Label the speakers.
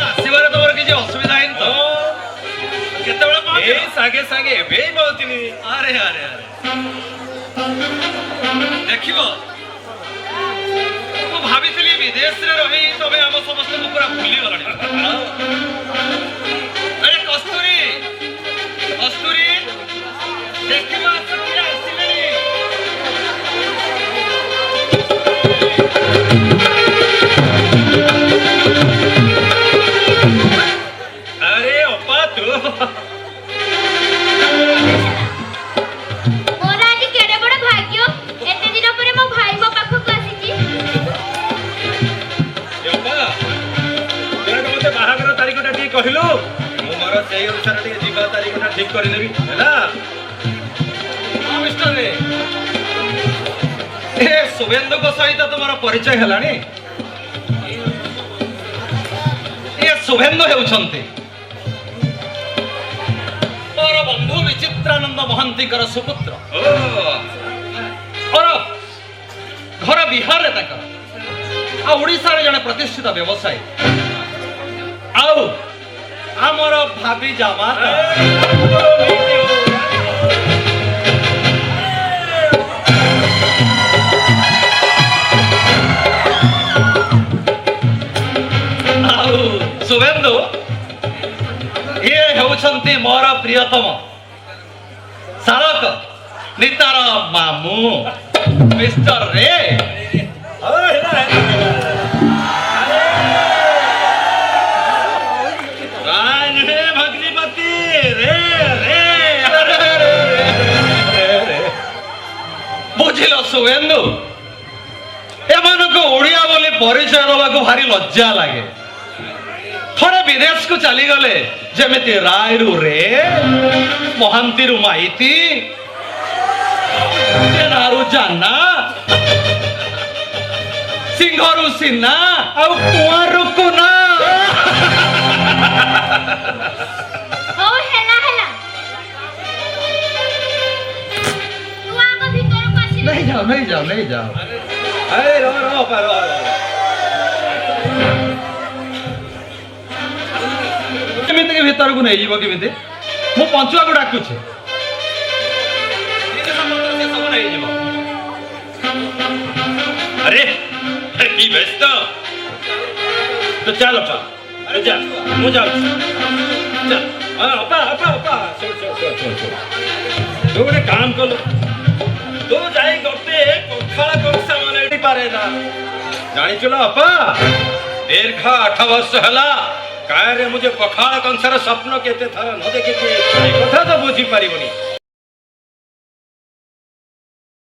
Speaker 1: ଆସିବାରେ ତମର କିଛି ଅସୁବିଧା ହେଇନି ତ? କେତେବେଳେ ପହଞ୍ଚିଲ?
Speaker 2: ଏଇ ସାଙ୍ଗେ ସାଙ୍ଗେ ଏବେ ହିଁ ପହଞ୍ଚିଲି।
Speaker 1: ଆରେ ଆରେ ଆରେ ଦେଖିବ, ମୁଁ ଭାବିଥିଲି ବିଦେଶରେ ରହି ତମେ ଆମ ସମସ୍ତଙ୍କୁ ପୁରା ଭୁଲିଗଲଣି। ଆରେ କସ୍ତୁରୀ, କସ୍ତୁରୀ, ଦେଖିବ କିଏ ଆସିଲେଣି।
Speaker 2: ଆରେ ଅପା ତୁ
Speaker 3: ମୋର ଆଜି କେଡ଼େ ବଡ଼ ଭାଗ୍ୟ, ଏତେ ଦିନ ପରେ ମୋ ଭାଇ ମୋ ପାଖକୁ ଆସିଛି।
Speaker 2: ଅପା ତୋର ମତେ ବାହାଘର ତାରିଖଟା ଟିକେ କହିଲୁ, ମୁଁ ମୋର ସେଇ ଅନୁସାରେ ଟିକେ ଯିବା ତାରିଖଟା ଠିକ କରିନେବି ହେଲା।
Speaker 1: ହଁ ମିଷ୍ଟର, ଏ ଶୁଭେନ୍ଦୁଙ୍କ ସହିତ ତୁମର ପରିଚୟ ହେଲାଣି? ଏ ଶୁଭେନ୍ଦୁ ହେଉଛନ୍ତି ମୋର ବନ୍ଧୁ ବିଚିତ୍ରାନନ୍ଦ ମହାନ୍ତିଙ୍କର ସୁପୁତ୍ର। ଘର ବିହାରରେ ତାଙ୍କର, ଆଉ ଓଡ଼ିଶାରେ ଜଣେ ପ୍ରତିଷ୍ଠିତ ବ୍ୟବସାୟୀ, ଆଉ ଆମର ଭାବି ଜାମାତା। ଆଉ ଶୁଭେନ୍ଦୁ ଇଏ ହେଉଛନ୍ତି ମୋର ପ୍ରିୟତମ ଶାଳକ ନିତାର ମାମୁଁ ମିଷ୍ଟର ରେ।
Speaker 2: ଭଗ୍ନିପତି ରେ ରେ
Speaker 1: ବୁଝିଲ ଶୁଭେନ୍ଦୁ, ଏମାନଙ୍କୁ ଓଡ଼ିଆ ବୋଲି ପରିଚୟ ଦେବାକୁ ଭାରି ଲଜ୍ଜା ଲାଗେ। ଥରେ ବିଦେଶକୁ ଚାଲିଗଲେ ଯେମିତି ରାୟରୁ ରେ, ମହାନ୍ତିରୁ ମାଇତି, ଜେନାରୁ ଜାନା, ସିଂହରୁ ସିନା, ଆଉ କୁଆଁରୁ କୁନା।
Speaker 3: ହଉ ହେଲା ହେଲା, ତୁ ଆଗ ଭିତରକୁ ଆସିଲୁ।
Speaker 1: ନେଇ ଯାଅ ନେଇ ଯାଅ ନେଇ ଯାଅ।
Speaker 2: ଆରେ ରହ ରହ ଅପା ରହ ରହ।
Speaker 1: କେମିତି ଭିତରକୁ ନେଇଯିବ କେମିତି? ମୁଁ ପଞ୍ଚୁଆକୁ ଡାକୁଛି। ସବୁ ନେଇଯିବ।
Speaker 2: अरे की व्यस्त तो चल अपा अरे जा मु जाऊ चल अपा अपा अपा तू गोटे काम कलु तू जाई गोटे पखाळ कंसा माने पारे ना जानिचु ना अपा दीर्घ 8 वर्ष हला कायरे मुझे पखाळ कंसार स्वप्न केते थर न देखि कथा तो बुझी पारिबनी